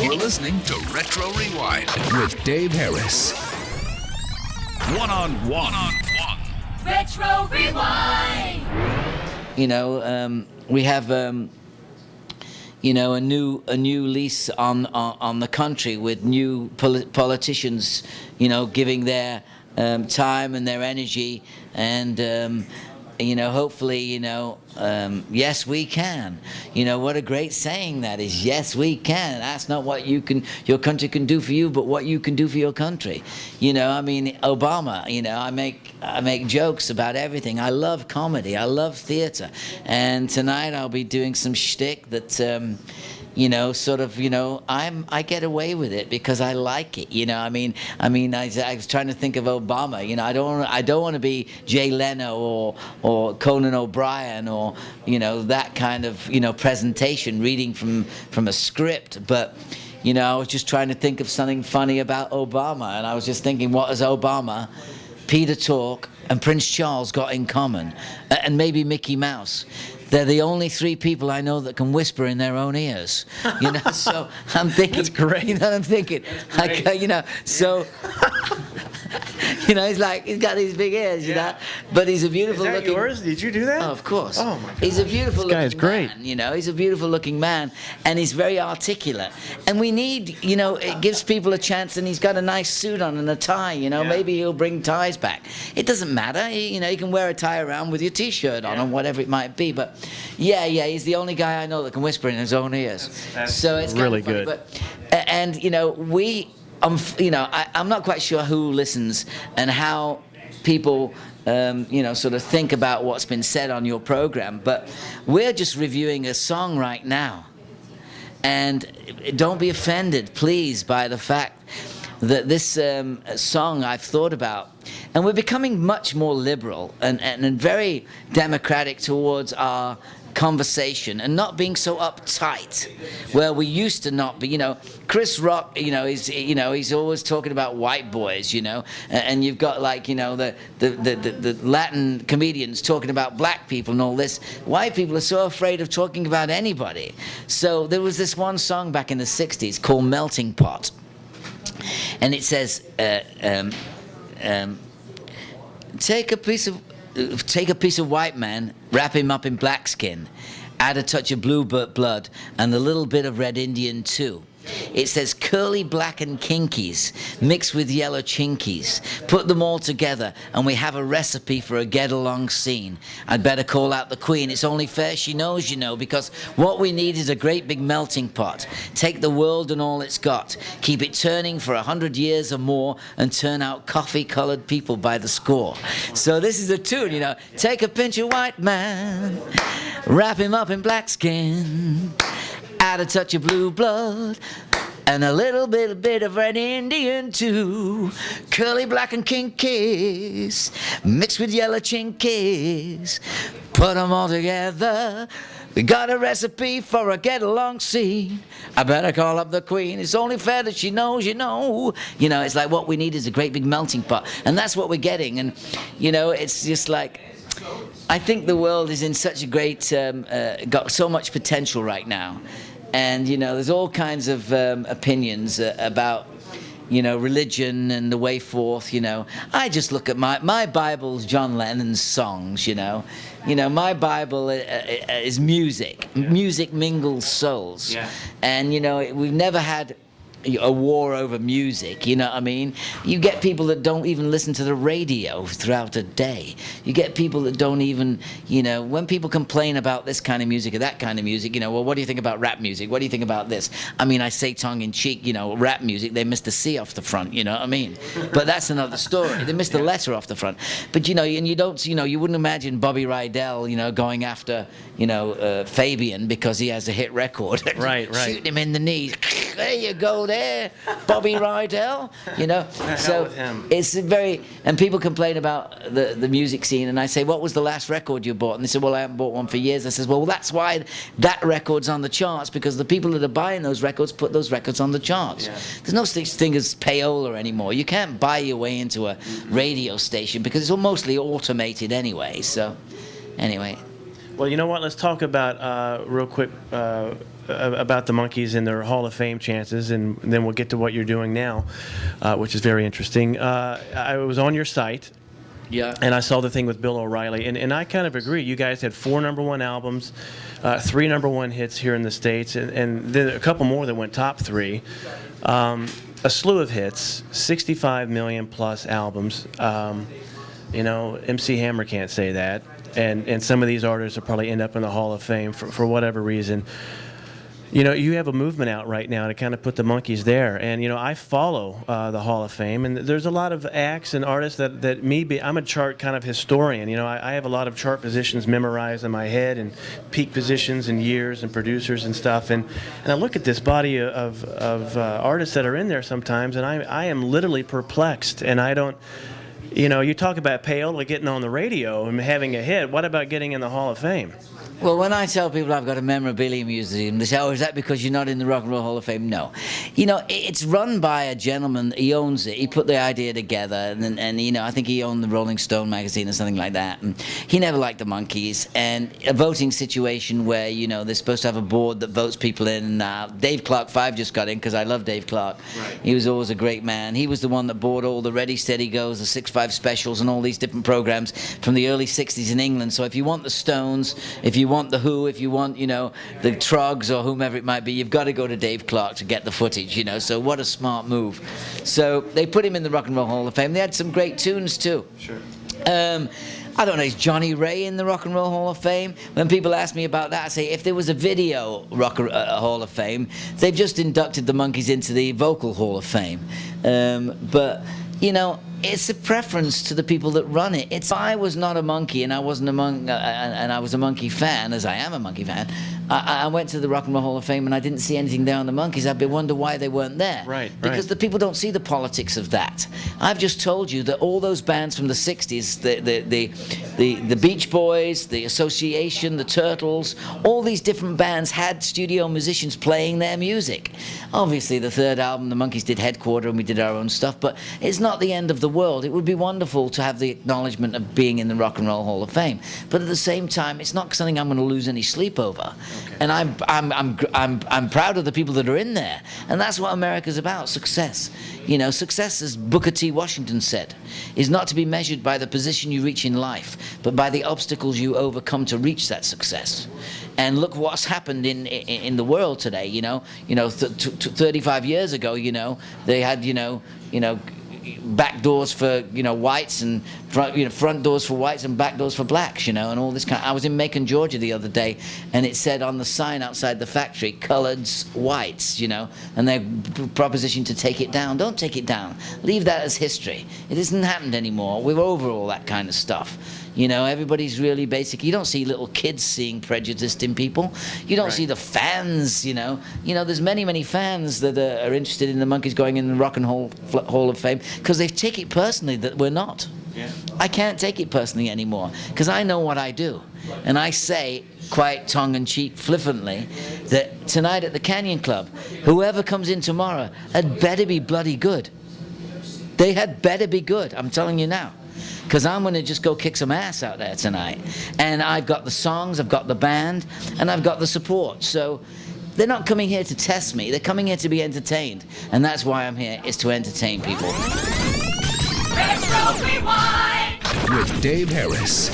You're listening to Retro Rewind with Dave Harris. One-on-one. Retro Rewind. We have a new lease on the country with new politicians, giving their time and their energy, and hopefully, yes, we can. What a great saying that is. Yes, we can. That's not what your country can do for you, but what you can do for your country. Obama, I make jokes about everything. I love comedy. I love theater. And tonight I'll be doing some shtick that, I get away with it because I like it. I was trying to think of Obama. I don't want to be Jay Leno or Conan O'Brien or that kind of presentation reading from a script. But I was just trying to think of something funny about Obama, and I was just thinking, what has Obama, Peter Tork, and Prince Charles got in common, and maybe Mickey Mouse? They're the only three people I know that can whisper in their own ears. So I'm thinking. That's great. I'm thinking. He's got these big ears, but he's a beautiful looking. Is that yours? Did you do that? Oh, of course. Oh my God. He's a beautiful looking This guy is great. man. He's a beautiful looking man, and he's very articulate. And we need, it gives people a chance. And he's got a nice suit on and a tie. Maybe he'll bring ties back. It doesn't matter. You can wear a tie around with your T-shirt on or whatever it might be. But he's the only guy I know that can whisper in his own ears. So it's really kind of good. I'm not quite sure who listens and how people, sort of think about what's been said on your program, but we're just reviewing a song right now. And don't be offended, please, by the fact that this song I've thought about. And we're becoming much more liberal and very democratic towards our conversation and not being so uptight where we used to not be. Chris Rock, he's always talking about white boys, and you've got the Latin comedians talking about black people and all this. White people are so afraid of talking about anybody. So there was this one song back in the 60s called Melting Pot, and it says take a piece of white man, wrap him up in black skin, add a touch of blue blood, and a little bit of red Indian too. It says curly black and kinkies mixed with yellow chinkies. Put them all together and we have a recipe for a get-along scene. I'd better call out the queen. It's only fair she knows, because what we need is a great big melting pot. Take the world and all it's got. Keep it turning for 100 years or more and turn out coffee-colored people by the score. So this is a tune, Take a pinch of white man, wrap him up in black skin, add a touch of blue blood, and a little bit of red Indian too. Curly black and kinkies, mixed with yellow chinkies. Put them all together. We got a recipe for a get-along scene. I better call up the queen. It's only fair that she knows, it's like what we need is a great big melting pot. And that's what we're getting. And, it's just like, I think the world is in such a great, got so much potential right now. And, there's all kinds of opinions about, religion and the way forth, I just look at my Bible's John Lennon's songs, my Bible is music. Music mingles souls. Yeah. And, we've never had a war over music, you get people that don't even listen to the radio throughout a day. You get people that don't even, when people complain about this kind of music or that kind of music, well, what do you think about rap music? What do you think about this? I say tongue in cheek, rap music, they missed the C off the front, But that's another story. They missed the letter off the front. But, and you don't, you wouldn't imagine Bobby Rydell, going after, Fabian because he has a hit record. Right. Shooting him in the knee. There you go there, Bobby Rydell, So it's very, and people complain about the music scene, and I say, what was the last record you bought? And they say, well, I haven't bought one for years. I says, well, that's why that record's on the charts, because the people that are buying those records put those records on the charts. Yeah. There's no such thing as payola anymore. You can't buy your way into a radio station because it's all mostly automated anyway. So, anyway. Well, you know what? Let's talk about real quick about the Monkees and their Hall of Fame chances, and then we'll get to what you're doing now, which is very interesting. I was on your site. Yeah. And I saw the thing with Bill O'Reilly, and I kind of agree. You guys had 4 #1 albums, 3 #1 hits here in the States, and then a couple more that went top 3. A slew of hits, 65 million plus albums. You know, MC Hammer can't say that. And some of these artists will probably end up in the Hall of Fame for whatever reason. You know, you have a movement out right now to kind of put the Monkees there. And, you know, I follow the Hall of Fame, and there's a lot of acts and artists that I'm a chart kind of historian. You know, I have a lot of chart positions memorized in my head, and peak positions and years and producers and stuff. And I look at this body of artists that are in there sometimes, and I am literally perplexed. And I don't, you know, you talk about Paola getting on the radio and having a hit. What about getting in the Hall of Fame? Well, when I tell people I've got a memorabilia museum, they say, oh, is that because you're not in the Rock and Roll Hall of Fame? No. You know, it's run by a gentleman. He owns it. He put the idea together, and you know, I think he owned the Rolling Stone magazine or something like that. And he never liked the Monkees. And a voting situation where, you know, they're supposed to have a board that votes people in. Dave Clark 5 just got in because I love Dave Clark. Right. He was always a great man. He was the one that bought all the Ready, Steady Goes, the 6-5 specials, and all these different programs from the early 60s in England. So if you want the Stones, if you want the Who, if you want, you know, the Trogs or whomever it might be, you've got to go to Dave Clark to get the footage, you know. So what a smart move. So they put him in the Rock and Roll Hall of Fame. They had some great tunes too. Sure. I don't know, is Johnny Ray in the Rock and Roll Hall of Fame? When people ask me about that, I say if there was a video Hall of Fame, they've just inducted the Monkees into the Vocal Hall of Fame. But you know, it's a preference to the people that run it. If I was not a Monkee and I wasn't and I was a Monkee fan, as I am a Monkee fan, I went to the Rock and Roll Hall of Fame and I didn't see anything there on the Monkees. I'd wonder why they weren't there. Right. Because the people don't see the politics of that. I've just told you that all those bands from the 60s, the Beach Boys, the Association, the Turtles, all these different bands had studio musicians playing their music. Obviously, the third album, the Monkees did Headquarter and we did our own stuff, but it's not the end of the world. It would be wonderful to have the acknowledgement of being in the Rock and Roll Hall of Fame. But at the same time, it's not something I'm going to lose any sleep over. Okay. And I'm proud of the people that are in there. And that's what America's about, success. You know, success, as Booker T. Washington said, is not to be measured by the position you reach in life, but by the obstacles you overcome to reach that success. And look what's happened in the world today. You know, 35 years ago, you know, they had, you know, back doors for, you know, whites and front doors for whites and back doors for blacks, you know, and all this kind. I was in Macon, Georgia the other day, and it said on the sign outside the factory, coloreds, whites, you know, and their proposition to take it down. Don't take it down. Leave that as history. It hasn't happened anymore. We're over all that kind of stuff. You know, everybody's really basic. You don't see little kids seeing prejudice in people. You don't see the fans, you know. You know, there's many, many fans that are interested in the Monkees going in the Rock and Roll Hall of Fame because they take it personally that we're not. Yeah. I can't take it personally anymore because I know what I do. And I say, quite tongue-in-cheek, flippantly, that tonight at the Canyon Club, whoever comes in tomorrow had better be bloody good. They had better be good, I'm telling you now. Because I'm going to just go kick some ass out there tonight. And I've got the songs, I've got the band, and I've got the support. So they're not coming here to test me. They're coming here to be entertained. And that's why I'm here, is to entertain people. Retro Rewind! With Dave Harris.